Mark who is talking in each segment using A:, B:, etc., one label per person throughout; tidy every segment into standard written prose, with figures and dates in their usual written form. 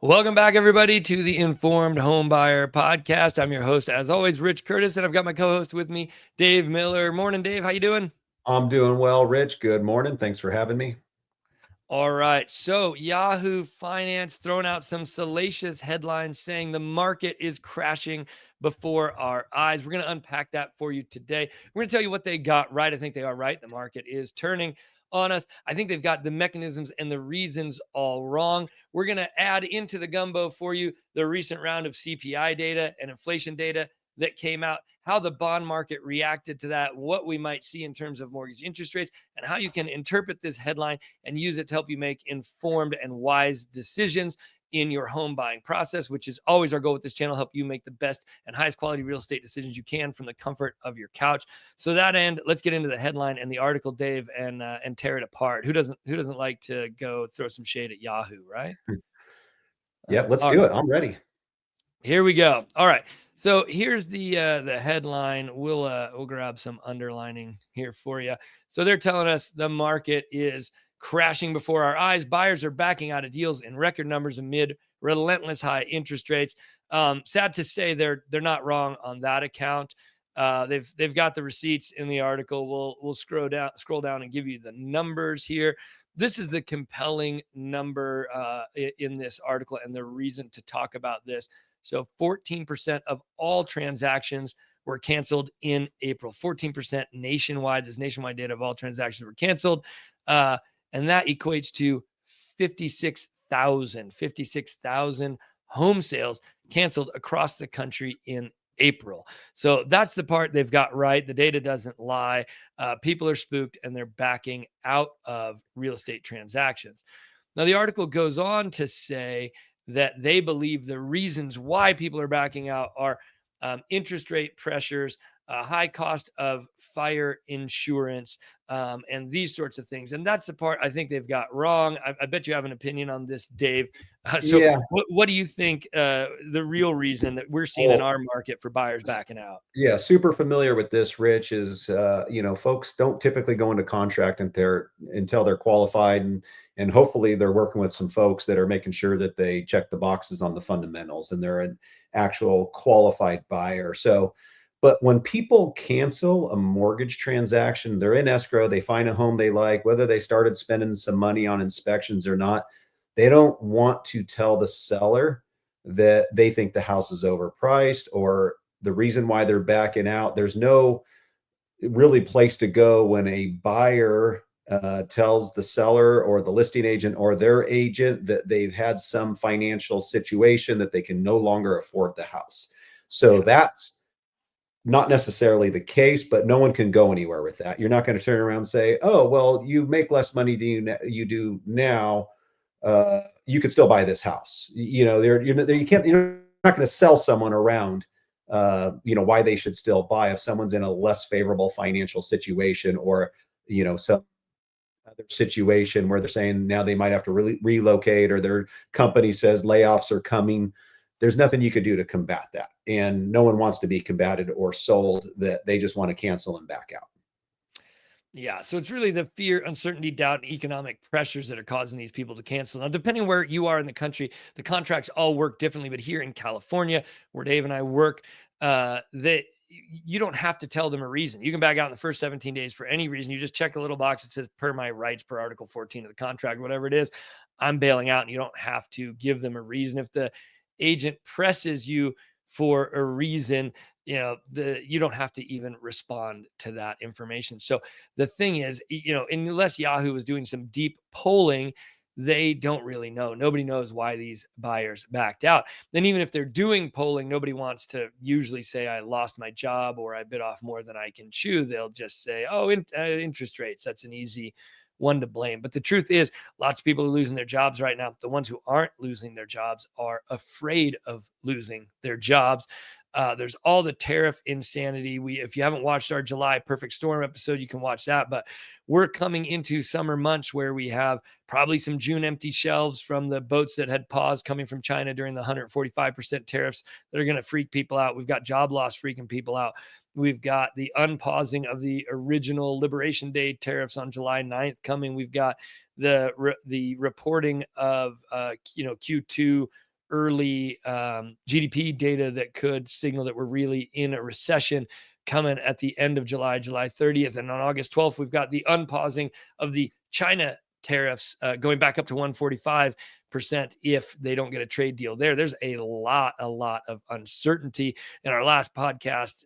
A: Welcome back, everybody, to the Informed Homebuyer Podcast. I'm your host, as always, Rich Curtis, and I've got my co-host with me, Dave Miller. Morning, Dave. How you doing?
B: I'm doing well, Rich. Good morning. Thanks for having me.
A: All right. So Yahoo Finance throwing out some salacious headlines saying the market is crashing before our eyes. We're going to unpack that for you today. We're going to tell you what they got right. I think they are right. The market is turning on us. I think they've got the mechanisms and the reasons all wrong. We're going to add into the gumbo for you the recent round of CPI data and inflation data that came out, how the bond market reacted to that, what we might see in terms of mortgage interest rates, and how you can interpret this headline and use it to help you make informed and wise decisions in your home buying process, which is always our goal with this channel, help you make the best and highest quality real estate decisions you can from the comfort of your couch. So that end, let's get into the headline and the article, Dave, and tear it apart. Who doesn't like to go throw some shade at Yahoo, right?
B: Yeah, let's
A: All
B: do
A: right.
B: it. I'm ready.
A: Here we go. All right. So here's the headline. We'll grab some underlining here for you. So they're telling us the market is crashing before our eyes. Buyers are backing out of deals in record numbers amid relentless high interest rates. Sad to say, they're not wrong on that account. They've got the receipts in the article. We'll scroll down and give you the numbers here. This is the compelling number in this article and the reason to talk about this. So 14% of all transactions were canceled in April. 14% nationwide. This nationwide data of all transactions were canceled. And that equates to 56,000 home sales canceled across the country in April. So that's the part they've got right. The data doesn't lie. People are spooked and they're backing out of real estate transactions. Now, the article goes on to say that they believe the reasons why people are backing out are interest rate pressures, high cost of fire insurance, and these sorts of things. And that's the part I think they've got wrong. I bet you have an opinion on this, Dave. So
B: Yeah.
A: what do you think the real reason that we're seeing in
B: Oh,
A: our market for buyers backing out?
B: yeah. Super familiar with this, Rich. Is folks don't typically go into contract until they're qualified, and hopefully they're working with some folks that are making sure that they check the boxes on the fundamentals and they're an actual qualified buyer. So, but when people cancel a mortgage transaction, they're in escrow, they find a home they like, whether they started spending some money on inspections or not, they don't want to tell the seller that they think the house is overpriced or the reason why they're backing out. There's no really place to go when a buyer tells the seller or the listing agent or their agent that they've had some financial situation that they can no longer afford the house. So
A: Yeah.
B: that's not necessarily the case, but no one can go anywhere with that. You're not going to turn around and say, "Oh, well, you make less money than you do now. You could still buy this house." You can't. You're not going to sell someone around. Why they should still buy if someone's in a less favorable financial situation or some other situation where they're saying now they might have to really relocate or their company says layoffs are coming. There's nothing you could do to combat that. And no one wants to be combated or sold that they just want to cancel and back out.
A: Yeah, so it's really the fear, uncertainty, doubt, and economic pressures that are causing these people to cancel. Now, depending where you are in the country, the contracts all work differently. But here in California, where Dave and I work, that you don't have to tell them a reason. You can back out in the first 17 days for any reason. You just check a little box that says "per my rights per Article 14 of the contract," whatever it is. I'm bailing out, and you don't have to give them a reason. If the agent presses you for a reason, you don't have to even respond to that information. So the thing is, unless Yahoo was doing some deep polling, they don't really know. Nobody knows why these buyers backed out. Then even if they're doing polling, nobody wants to usually say I lost my job or I bit off more than I can chew. They'll just say, oh, interest rates. That's an easy one to blame. But the truth is, lots of people are losing their jobs right now. The ones who aren't losing their jobs are afraid of losing their jobs. There's all the tariff insanity. If you haven't watched our July Perfect Storm episode, you can watch that. But we're coming into summer months where we have probably some June empty shelves from the boats that had paused coming from China during the 145% tariffs that are going to freak people out. We've got job loss freaking people out. We've got the unpausing of the original Liberation Day tariffs on July 9th coming. We've got the reporting of Q2 early GDP data that could signal that we're really in a recession coming at the end of July, July 30th. And on August 12th, we've got the unpausing of the China tariffs going back up to 145% if they don't get a trade deal there. There's a lot of uncertainty. In our last podcast,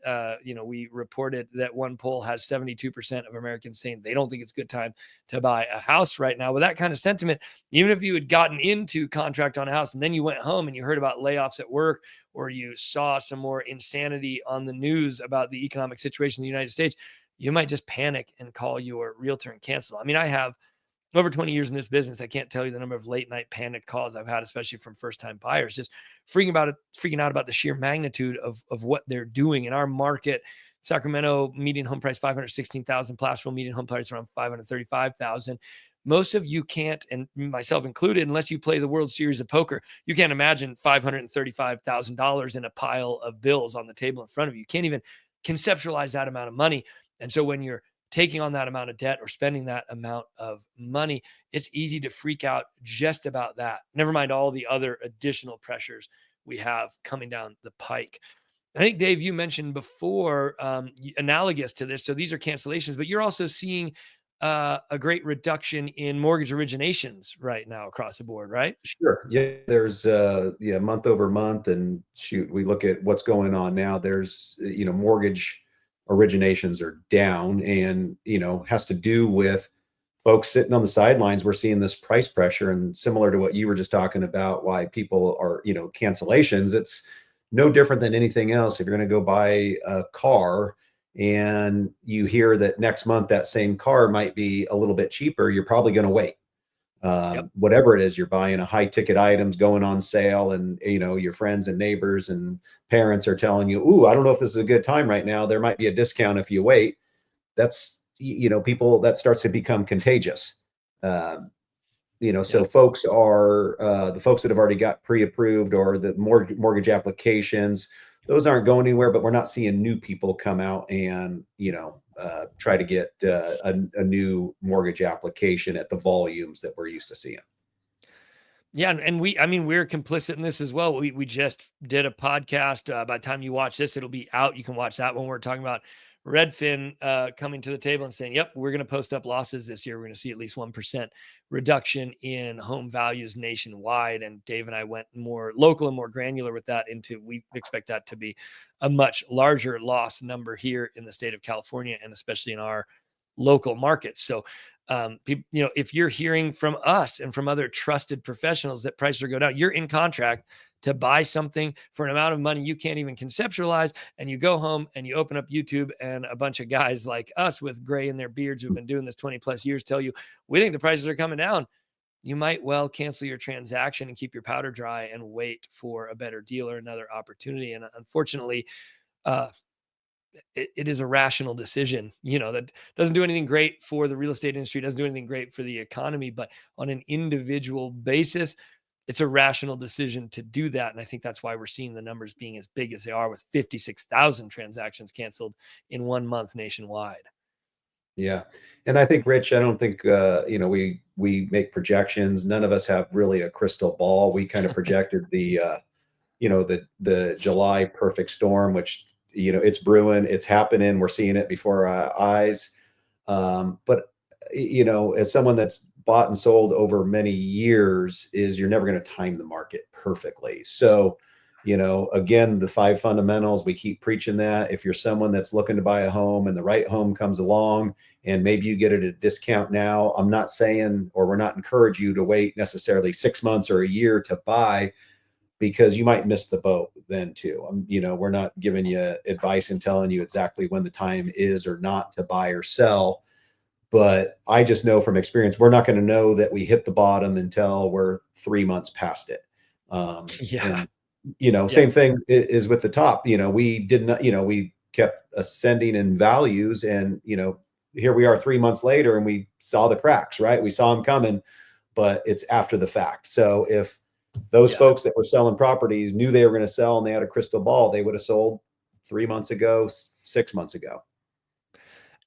A: we reported that one poll has 72% of Americans saying they don't think it's a good time to buy a house right now. With that kind of sentiment, even if you had gotten into contract on a house and then you went home and you heard about layoffs at work, or you saw some more insanity on the news about the economic situation in the United States, you might just panic and call your realtor and cancel. I mean, I have over 20 years in this business. I can't tell you the number of late night panic calls I've had, especially from first time buyers, just freaking out about the sheer magnitude of what they're doing in our market. Sacramento median home price 516,000, Placerville median home price around 535,000. Most of you can't, and myself included, unless you play the World Series of Poker, you can't imagine $535,000 in a pile of bills on the table in front of you. You can't even conceptualize that amount of money. And so when you're taking on that amount of debt or spending that amount of money, it's easy to freak out just about that. Never mind all the other additional pressures we have coming down the pike. I think, Dave, you mentioned before, analogous to this. So these are cancellations, but you're also seeing a great reduction in mortgage originations right now across the board, right?
B: Sure. Yeah, there's month over month, and shoot, we look at what's going on now. There's mortgage originations are down, and has to do with folks sitting on the sidelines. We're seeing this price pressure, and similar to what you were just talking about, why people are cancellations. It's no different than anything else. If you're going to go buy a car and you hear that next month that same car might be a little bit cheaper, you're probably going to wait.
A: Yep.
B: Whatever it is you're buying, a high ticket items going on sale, and your friends and neighbors and parents are telling you, "Ooh, I don't know if this is a good time right now. There might be a discount if you wait." That's people, that starts to become contagious. Um, so
A: Yep.
B: folks are the folks that have already got pre-approved, or the mortgage applications, those aren't going anywhere, but we're not seeing new people come out and try to get a new mortgage application at the volumes that we're used to seeing.
A: Yeah, and I mean, we're complicit in this as well. We just did a podcast. By the time you watch this, it'll be out. You can watch that when we're talking about Redfin coming to the table and saying, "Yep, we're going to post up losses this year. We're going to see at least 1% reduction in home values nationwide." And Dave and I went more local and more granular with that. We expect that to be a much larger loss number here in the state of California, and especially in our local markets. So if you're hearing from us and from other trusted professionals that prices are going down, you're in contract to buy something for an amount of money you can't even conceptualize, and you go home and you open up YouTube, and a bunch of guys like us with gray in their beards who've been doing this 20 plus years tell you, we think the prices are coming down. You might well cancel your transaction and keep your powder dry and wait for a better deal or another opportunity. And unfortunately, uh, it is a rational decision, that doesn't do anything great for the real estate industry, doesn't do anything great for the economy, but on an individual basis, it's a rational decision to do that. And I think that's why we're seeing the numbers being as big as they are, with 56,000 transactions canceled in 1 month nationwide.
B: Yeah. And I think, Rich, I don't think we make projections. None of us have really a crystal ball. We kind of projected the July perfect storm, which it's brewing, it's happening, we're seeing it before our eyes. But as someone that's bought and sold over many years, is you're never going to time the market perfectly. So again, the five fundamentals, we keep preaching that. If you're someone that's looking to buy a home and the right home comes along, and maybe you get it at a discount now, I'm not saying, or we're not encourage you to wait necessarily 6 months or a year to buy, because you might miss the boat then too. We're not giving you advice and telling you exactly when the time is or not to buy or sell. But I just know from experience, we're not going to know that we hit the bottom until we're 3 months past it.
A: Yeah.
B: And,
A: Yep.
B: same thing is with the top. We did not, we kept ascending in values, and, here we are 3 months later, and we saw the cracks, right? We saw them coming, but it's after the fact. So if those
A: Yeah.
B: folks that were selling properties knew they were going to sell and they had a crystal ball, they would have sold 3 months ago, 6 months ago.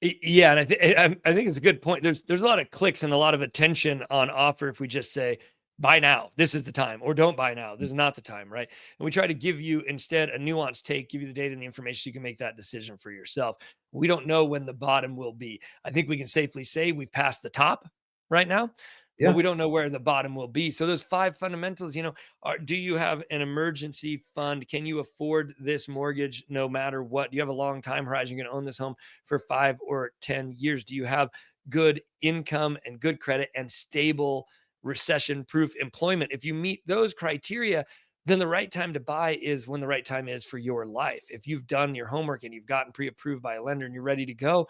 A: Yeah, and I think it's a good point. There's a lot of clicks and a lot of attention on offer if we just say buy now. This is the time, or don't buy now. This is not the time, right? And we try to give you instead a nuanced take, give you the data and the information so you can make that decision for yourself. We don't know when the bottom will be. I think we can safely say we've passed the top right now, but
B: Yeah.
A: we don't know where the bottom will be. So those five fundamentals, do you have an emergency fund? Can you afford this mortgage no matter what? Do you have a long time horizon? You're going to own this home for 5 or 10 years. Do you have good income and good credit and stable recession proof employment? If you meet those criteria, then the right time to buy is when the right time is for your life. If you've done your homework and you've gotten pre-approved by a lender and you're ready to go,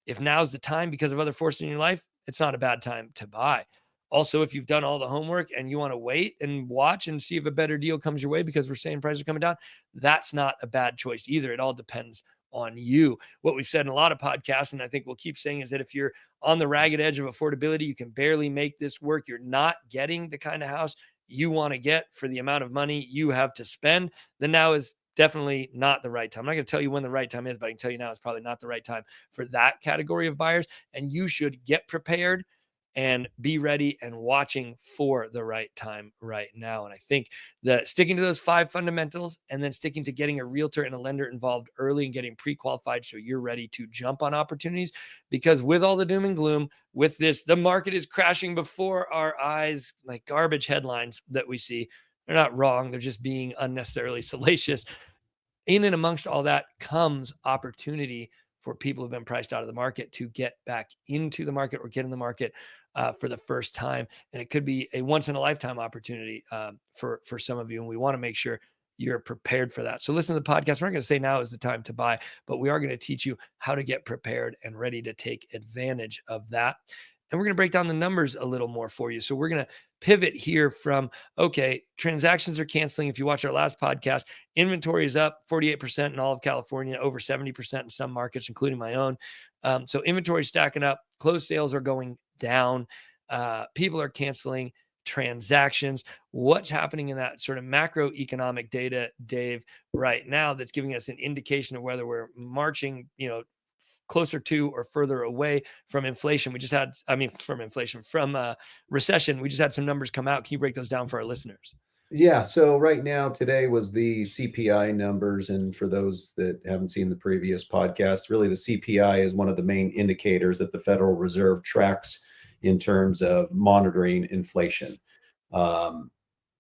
A: if now's the time because of other forces in your life, it's not a bad time to buy. Also, if you've done all the homework and you want to wait and watch and see if a better deal comes your way because we're saying prices are coming down, that's not a bad choice either. It all depends on you. What we've said in a lot of podcasts, and I think we'll keep saying, is that if you're on the ragged edge of affordability, you can barely make this work, you're not getting the kind of house you want to get for the amount of money you have to spend, then now is definitely not the right time. I'm not going to tell you when the right time is, but I can tell you now it's probably not the right time for that category of buyers. And you should get prepared and be ready and watching for the right time right now. And I think that sticking to those five fundamentals and then sticking to getting a realtor and a lender involved early and getting pre-qualified so you're ready to jump on opportunities, because with all the doom and gloom with this, the market is crashing before our eyes, like garbage headlines that we see. They're not wrong. They're just being unnecessarily salacious. In and amongst all that comes opportunity for people who've been priced out of the market to get back into the market or get in the market for the first time. And it could be a once in a lifetime opportunity for some of you. And we want to make sure you're prepared for that. So listen to the podcast. We're not going to say now is the time to buy, but we are going to teach you how to get prepared and ready to take advantage of that. And we're going to break down the numbers a little more for you. So we're going to pivot here from, okay, transactions are canceling. If you watch our last podcast, inventory is up 48% in all of California, over 70% in some markets, including my own. So inventory is stacking up. Closed sales are going down. People are canceling transactions. What's happening in that sort of macroeconomic data, Dave, right now that's giving us an indication of whether we're marching, closer to or further away from inflation? From recession. We just had some numbers come out. Can you break those down for our listeners?
B: Yeah, so right now, today was the CPI numbers, and for those that haven't seen the previous podcast, really the CPI is one of the main indicators that the Federal Reserve tracks in terms of monitoring inflation. Um,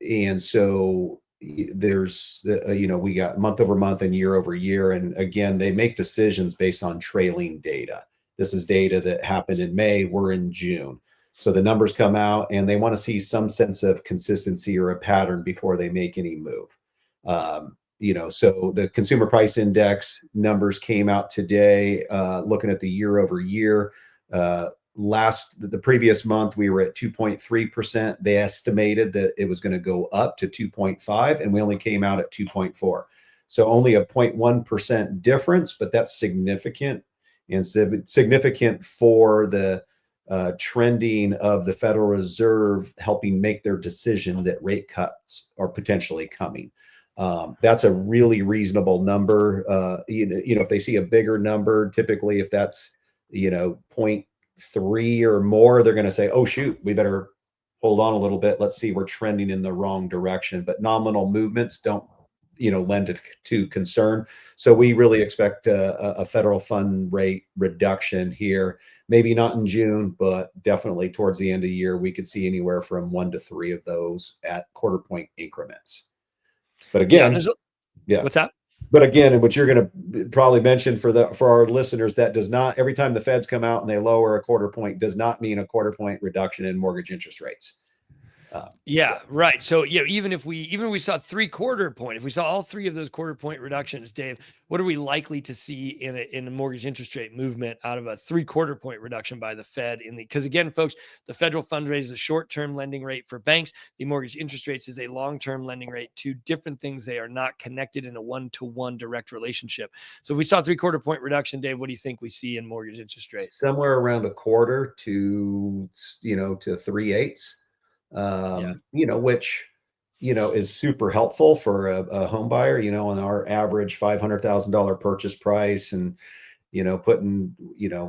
B: and so there's we got month over month and year over year, and again, they make decisions based on trailing data. This is data that happened in May. We're in June. So the numbers come out and they want to see some sense of consistency or a pattern before they make any move. So the consumer price index numbers came out today, looking at the year over year. The previous month, we were at 2.3%. They estimated that it was going to go up to 2.5, and we only came out at 2.4. So only a 0.1% difference, but that's significant, and significant for the trending of the Federal Reserve helping make their decision that rate cuts are potentially coming. That's a really reasonable number. If they see a bigger number, typically if that's 0.3 or more, they're going to say, "Oh shoot, we better hold on a little bit. Let's see, we're trending in the wrong direction." But nominal movements don't lend to concern. So we really expect a federal fund rate reduction here. Maybe not in June, but definitely towards the end of the year, we could see anywhere from 1 to 3 of those at quarter point increments. But
A: Yeah.
B: again, yeah.
A: What's that?
B: But again, and what you're going to probably mention for our listeners, that does not, every time the Feds come out and they lower a quarter point, does not mean a quarter point reduction in mortgage interest rates.
A: Yeah, right. So even if we saw 3/4 point, if we saw all three of those quarter point reductions, Dave, what are we likely to see in a mortgage interest rate movement out of a 3/4 point reduction by the Fed? Because again, folks, the federal fund rate is a short-term lending rate for banks. The mortgage interest rates is a long-term lending rate. Two different things. They are not connected in a one-to-one direct relationship. So if we saw 3/4 point reduction, Dave, what do you think we see in mortgage interest rate?
B: Somewhere around a quarter to 3/8.
A: Yeah.
B: Which, is super helpful for a home buyer, on our average $500,000 purchase price. And, putting,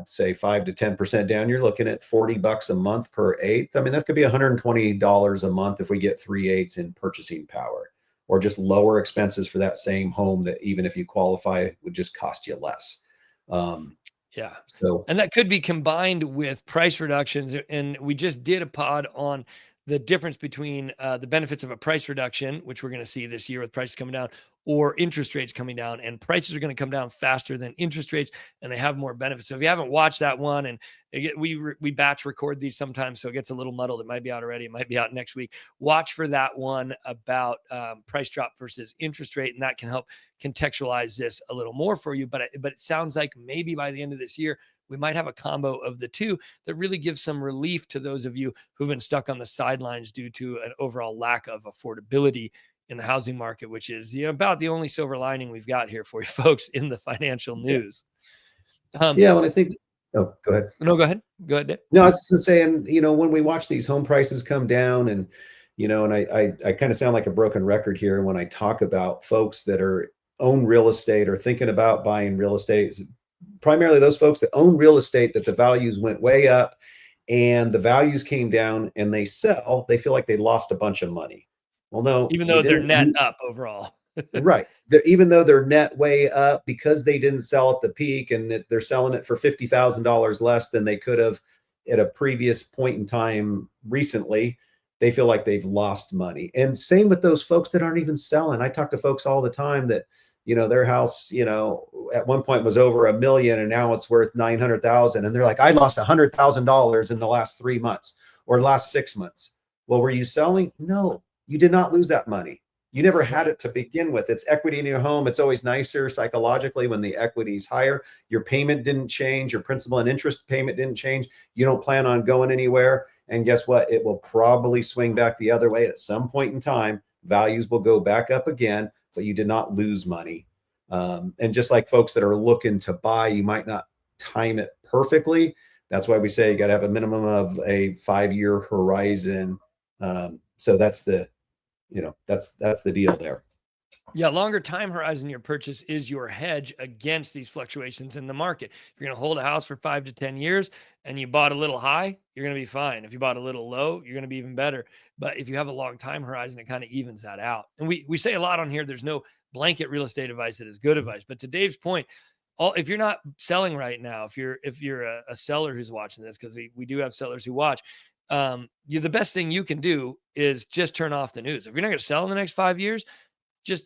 B: say 5 to 10% down, you're looking at $40 a month per eighth. I mean, that could be $120 a month if we get 3/8 in purchasing power, or just lower expenses for that same home that even if you qualify would just cost you less. Um,
A: Yeah.
B: so
A: And that could be combined with price reductions. And we just did a pod on the difference between the benefits of a price reduction, which we're going to see this year with prices coming down, or interest rates coming down. And prices are going to come down faster than interest rates, and they have more benefits. So if you haven't watched that one, and we batch record these sometimes, so it gets a little muddled. It might be out already. It might be out next week. Watch for that one about price drop versus interest rate, and that can help contextualize this a little more for you. But it sounds like maybe by the end of this year, we might have a combo of the two that really gives some relief to those of you who've been stuck on the sidelines due to an overall lack of affordability in the housing market, which is about the only silver lining we've got here for you folks in the financial
B: yeah,
A: news. Um,
B: yeah. When I think, oh, go ahead.
A: no, go ahead. Go ahead, Dave.
B: No, I was just saying, when we watch these home prices come down, and and I kind of sound like a broken record here when I talk about folks that are own real estate or thinking about buying real estate, primarily those folks that own real estate that the values went way up and the values came down and they sell, they feel like they lost a bunch of money. Well, no,
A: Even
B: you
A: though they're
B: didn't.
A: net up overall.
B: Right. Even though they're net way up because they didn't sell at the peak, and that they're selling it for $50,000 less than they could have at a previous point in time recently, they feel like they've lost money. And same with those folks that aren't even selling. I talk to folks all the time that, their house, at one point was over 1 million and now it's worth 900,000. And they're like, I lost $100,000 in the last 3 months or last 6 months. Well, were you selling? No, you did not lose that money. You never had
A: Right.
B: it to begin with. It's equity in your home. It's always nicer psychologically when the equity is higher. Your payment didn't change. Your principal and interest payment didn't change. You don't plan on going anywhere. And guess what? It will probably swing back the other way at some point in time. Values will go back up again, but you did not lose money. And just like folks that are looking to buy, you might not time it perfectly. That's why we say you got to have a minimum of a 5-year horizon. So that's the deal there.
A: Yeah, longer time horizon your purchase is your hedge against these fluctuations in the market. If you're going to hold a house for 5 to 10 years and you bought a little high, you're going to be fine. If you bought a little low, you're going to be even better. But if you have a long time horizon, it kind of evens that out. And we say a lot on here, there's no blanket real estate advice that is good advice. But to Dave's point, if you're not selling right now, if you're a seller who's watching this, because we do have sellers who watch, the best thing you can do is just turn off the news. If you're not going to sell in the next 5 years,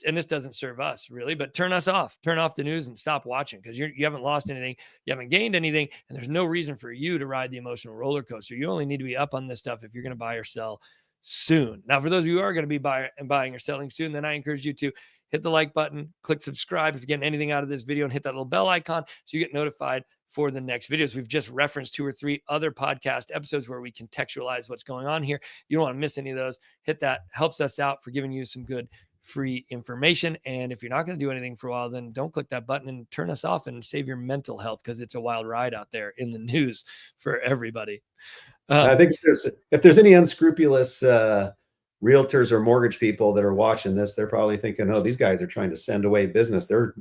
A: and this doesn't serve us really, but turn off the news and stop watching, because you haven't lost anything, you haven't gained anything, and there's no reason for you to ride the emotional roller coaster. You only need to be up on this stuff if you're going to buy or sell soon. Now, for those of you who are going to be buying or selling soon, then I encourage you to hit the like button, click subscribe if you're getting anything out of this video, and hit that little bell icon so you get notified for the next videos. We've just referenced 2 or 3 other podcast episodes where we contextualize what's going on here. You don't want to miss any of those. Hit that. Helps us out for giving you some good free information. And if you're not going to do anything for a while, then don't click that button and turn us off and save your mental health, because it's a wild ride out there in the news for everybody.
B: I think if there's any unscrupulous realtors or mortgage people that are watching this, they're probably thinking, "Oh, these guys are trying to send away business. They're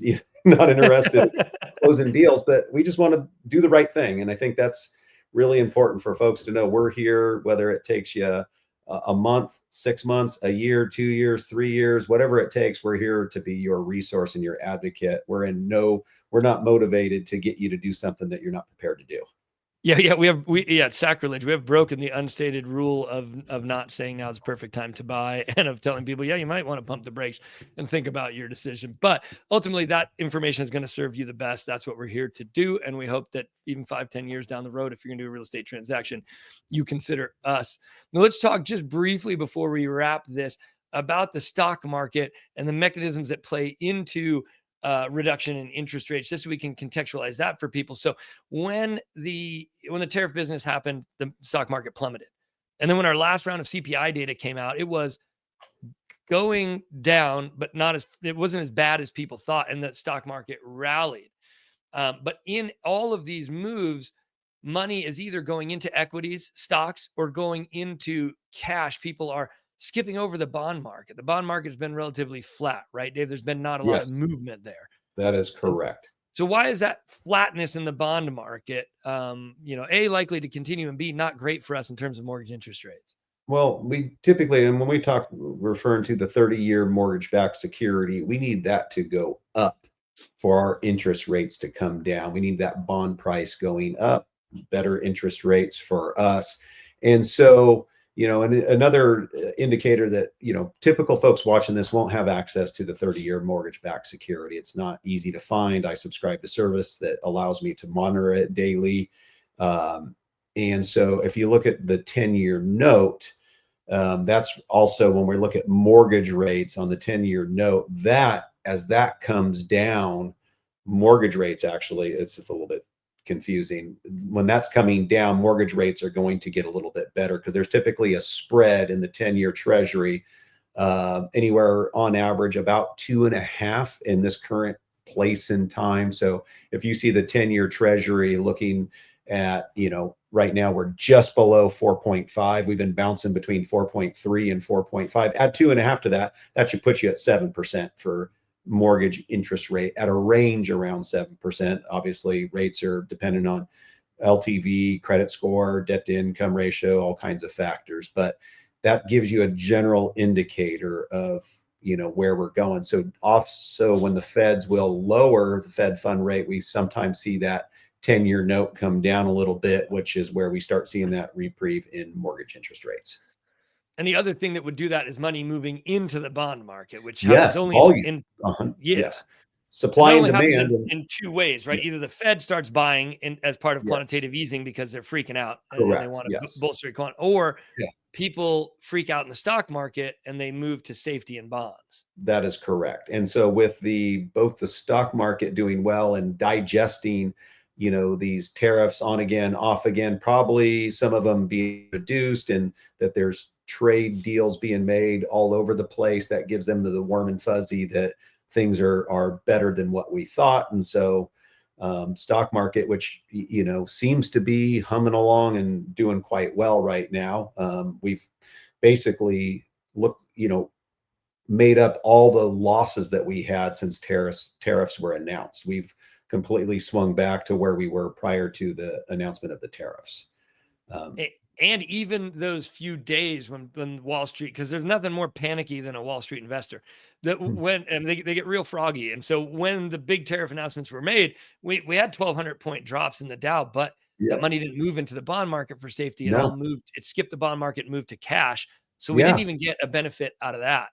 B: not interested in closing deals." But we just want to do the right thing, and I think that's really important for folks to know. We're here, whether it takes you a month, 6 months, a year, 2 years, 3 years, whatever it takes. We're here to be your resource and your advocate. We're not motivated to get you to do something that you're not prepared to do.
A: It's sacrilege. We have broken the unstated rule of not saying now is the perfect time to buy, and of telling people, yeah, you might want to pump the brakes and think about your decision. But ultimately, that information is going to serve you the best. That's what we're here to do. And we hope that even 5-10 years down the road, if you're going to do a real estate transaction, you consider us. Now, let's talk just briefly before we wrap this about the stock market and the mechanisms that play into reduction in interest rates, just so we can contextualize that for people. So when the tariff business happened, the stock market plummeted. And then when our last round of CPI data came out, it was going down, but it wasn't as bad as people thought, and the stock market rallied. But in all of these moves, money is either going into equities, stocks, or going into cash. People are skipping over the bond market. The bond market has been relatively flat, right, Dave? There's been not a lot of
B: Yes,
A: movement there.
B: that is
A: So
B: correct.
A: So why is that flatness in the bond market, A, likely to continue, and B, not great for us in terms of mortgage interest rates?
B: Well, we typically, and when we talk referring to the 30-year mortgage-backed security, we need that to go up for our interest rates to come down. We need that bond price going up, better interest rates for us. And so, and another indicator that, typical folks watching this won't have access to the 30-year mortgage-backed security. It's not easy to find. I subscribe to service that allows me to monitor it daily. Um, and so if you look at the 10-year note, that's also when we look at mortgage rates on the 10-year note, that as that comes down, mortgage rates actually, it's a little bit confusing. When that's coming down, mortgage rates are going to get a little bit better because there's typically a spread in the 10-year treasury, anywhere on average about 2.5 in this current place in time. So if you see the 10-year treasury looking at, right now we're just below 4.5. We've been bouncing between 4.3 and 4.5. Add 2.5 to that, that should put you at 7% for mortgage interest rate at a range around 7%. Obviously, rates are dependent on LTV, credit score, debt to income ratio, all kinds of factors. But that gives you a general indicator of where we're going. So when the feds will lower the Fed fund rate, we sometimes see that 10-year note come down a little bit, which is where we start seeing that reprieve in mortgage interest rates.
A: And the other thing that would do that is money moving into the bond market, which happens
B: Yes,
A: only
B: volume.
A: yeah.
B: Yes.
A: And
B: Supply
A: that
B: and
A: only happens
B: demand. And
A: in two ways, right?
B: yeah,
A: Either the Fed starts buying as part of
B: yes,
A: quantitative easing because they're freaking out and they
B: correct.
A: want to
B: Yes.
A: bolster or
B: Yeah.
A: people freak out in the stock market and they move to safety and bonds.
B: That is correct. And so with both the stock market doing well and digesting, these tariffs on again, off again, probably some of them being reduced and that there's trade deals being made all over the place, that gives them the warm and fuzzy that things are better than what we thought. And so stock market, which seems to be humming along and doing quite well right now. We've basically looked, made up all the losses that we had since tariffs were announced. We've completely swung back to where we were prior to the announcement of the tariffs. Um,
A: And even those few days when Wall Street, because there's nothing more panicky than a Wall Street investor that when and they get real froggy. And so when the big tariff announcements were made, we had 1,200 point drops in the Dow, but that
B: yeah,
A: money didn't move into the bond market for safety.
B: no,
A: It skipped the bond market and moved to cash. So we didn't
B: yeah.
A: even get a benefit out of that.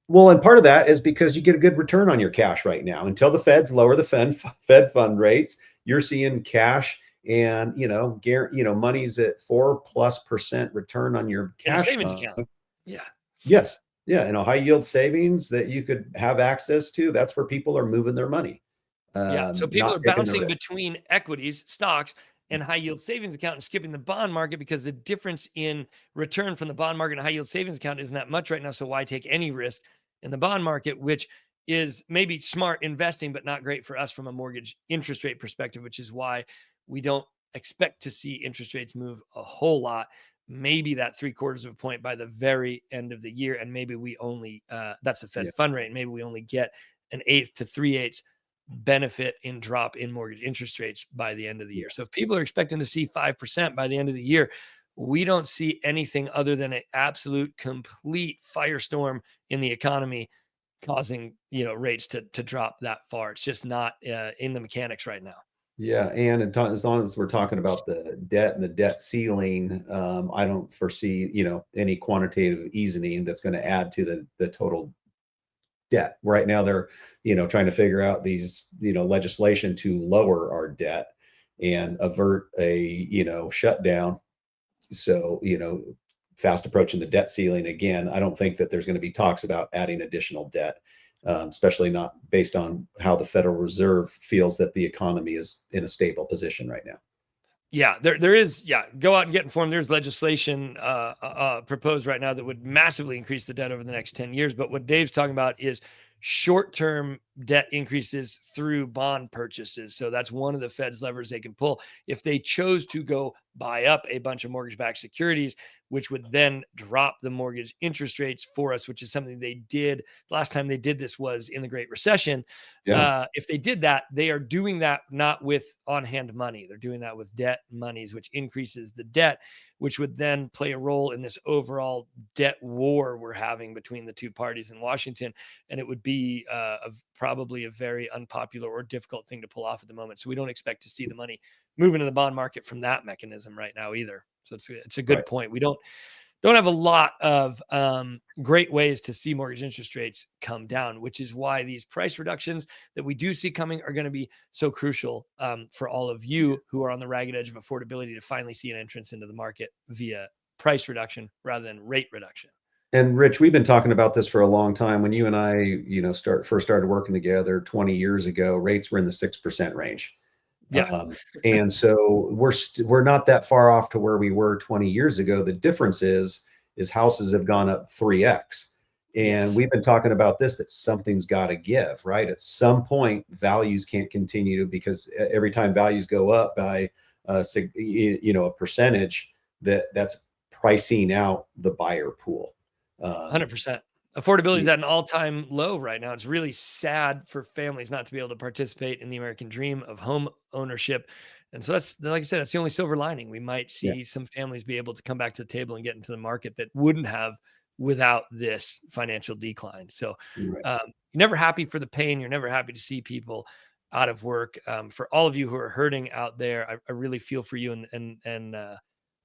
B: Well, and part of that is because you get a good return on your cash right now. Until the feds lower the Fed fund rates, you're seeing cash and money's at 4+% return on your
A: In a
B: cash
A: savings
B: fund.
A: account. Yeah.
B: Yes. Yeah. And a high yield savings that you could have access to. That's where people are moving their money,
A: Yeah. So people
B: not
A: are
B: taking the
A: bouncing
B: risk.
A: between equities, stocks, and high yield savings account and skipping the bond market because the difference in return from the bond market and high yield savings account isn't that much right now. So why take any risk in the bond market, which is maybe smart investing, but not great for us from a mortgage interest rate perspective, which is why we don't expect to see interest rates move a whole lot. Maybe that 3/4 of a point by the very end of the year. And maybe we only, that's the
B: Yeah.
A: Fed fund rate. Maybe we only get an eighth to 3/8 benefit in drop in mortgage interest rates by the end of the
B: Yeah.
A: year. So if people are expecting to see 5% by the end of the year, we don't see anything other than an absolute complete firestorm in the economy causing, rates to drop that far. It's just not in the mechanics right now.
B: Yeah, and as long as we're talking about the debt and the debt ceiling, I don't foresee, any quantitative easing that's going to add to the total debt. Right now, they're, trying to figure out these, legislation to lower our debt and avert a, shutdown. So, fast approaching the debt ceiling again. I don't think that there's going to be talks about adding additional debt, especially not based on how the Federal Reserve feels that the economy is in a stable position right now.
A: Yeah, there is. Yeah, go out and get informed. There's legislation proposed right now that would massively increase the debt over the next 10 years. But what Dave's talking about is short term debt increases through bond purchases. So that's one of the Fed's levers they can pull if they chose to go buy up a bunch of mortgage-backed securities, which would then drop the mortgage interest rates for us, which is something they did. Last time they did this was in the Great Recession.
B: Yeah.
A: If they did that, they are doing that not with on-hand money. They're doing that with debt monies, which increases the debt, which would then play a role in this overall debt war we're having between the two parties in Washington. And it would be probably a very unpopular or difficult thing to pull off at the moment. So we don't expect to see the money move into the bond market from that mechanism right now either. So it's a
B: Right.
A: good point. We don't have a lot of great ways to see mortgage interest rates come down, which is why these price reductions that we do see coming are going to be so crucial for all of you who are on the ragged edge of affordability to finally see an entrance into the market via price reduction rather than rate reduction.
B: And Rich, we've been talking about this for a long time. When you and I, first started working together 20 years ago, rates were in the 6% range.
A: Yeah,
B: And so we're not that far off to where we were 20 years ago. The difference is houses have gone up 3x. And
A: yes,
B: we've been talking about this, that something's got to give, right? At some point, values can't continue because every time values go up by a percentage, that's pricing out the buyer pool.
A: 100%. Affordability is
B: Y-
A: at an all-time low right now. It's really sad for families not to be able to participate in the American dream of home ownership. And so that's, like I said, that's the only silver lining. We might
B: yeah,
A: see some families be able to come back to the table and get into the market that wouldn't have without this financial decline. So
B: right,
A: you're never happy for the pain. You're never happy to see people out of work. For all of you who are hurting out there, I really feel for you. And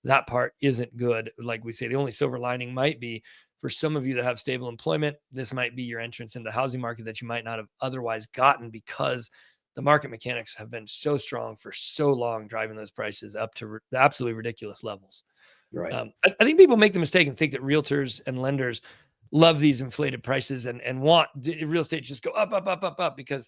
A: that part isn't good. Like we say, the only silver lining might be for some of you that have stable employment, this might be your entrance into the housing market that you might not have otherwise gotten because the market mechanics have been so strong for so long, driving those prices up to absolutely ridiculous levels.
B: right.
A: I think people make the mistake and think that realtors and lenders love these inflated prices and want real estate to just go up, up, up, up, up because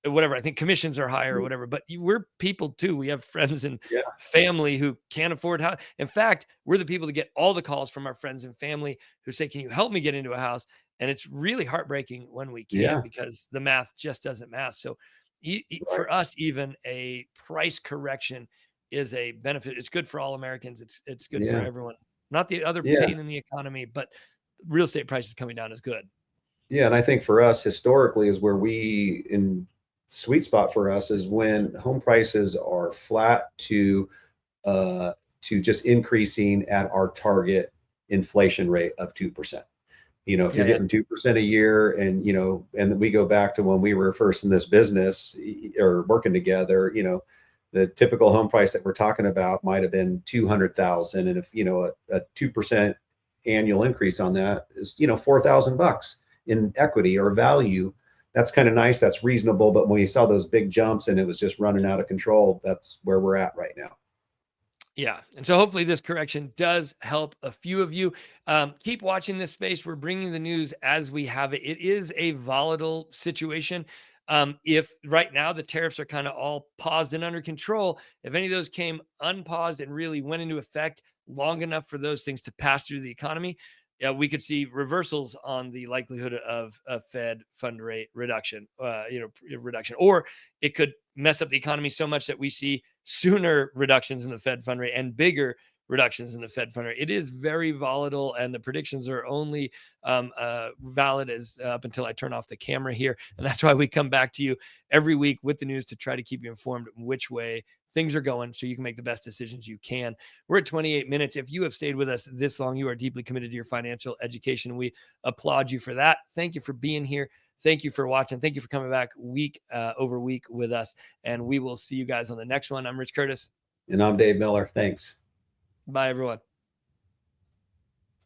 A: whatever. I think commissions are higher or
B: Mm,
A: whatever, but we're people too. We have friends and
B: yeah,
A: family who can't afford house. In fact, we're the people that get all the calls from our friends and family who say, "Can you help me get into a house?" And it's really heartbreaking when we can't
B: yeah,
A: because the math just doesn't math. So
B: right,
A: for us, even a price correction is a benefit. It's good for all Americans. It's good for
B: yeah,
A: everyone. Not the other
B: yeah.
A: pain in the economy, but real estate prices coming down is good.
B: Yeah, and I think for us historically is where we in sweet spot for us is when home prices are flat to just increasing at our target inflation rate of 2%. If
A: Yeah,
B: you're
A: yeah,
B: getting 2% a year and we go back to when we were first in this business or working together, the typical home price that we're talking about might have been 200,000. And if, a 2% annual increase on that is, $4,000 in equity or value, that's kind of nice. That's reasonable. But when you saw those big jumps and it was just running out of control, that's where we're at right now.
A: yeah. And so hopefully this correction does help a few of you. Keep watching this space. We're bringing the news as we have it. It is a volatile situation. If right now the tariffs are kind of all paused and under control, if any of those came unpaused and really went into effect long enough for those things to pass through the economy, yeah, we could see reversals on the likelihood of a Fed fund rate reduction, reduction, or it could mess up the economy so much that we see sooner reductions in the Fed fund rate and bigger reductions in the Fed fund rate. It is very volatile, and the predictions are only valid as up until I turn off the camera here. And that's why we come back to you every week with the news to try to keep you informed which way things are going so you can make the best decisions you can. We're at 28 minutes. If you have stayed with us this long, you are deeply committed to your financial education. We applaud you for that. Thank you for being here. Thank you for watching. Thank you for coming back week over week with us. And we will see you guys on the next one. I'm Rich Curtis.
B: And I'm Dave Miller. Thanks.
A: Bye, everyone.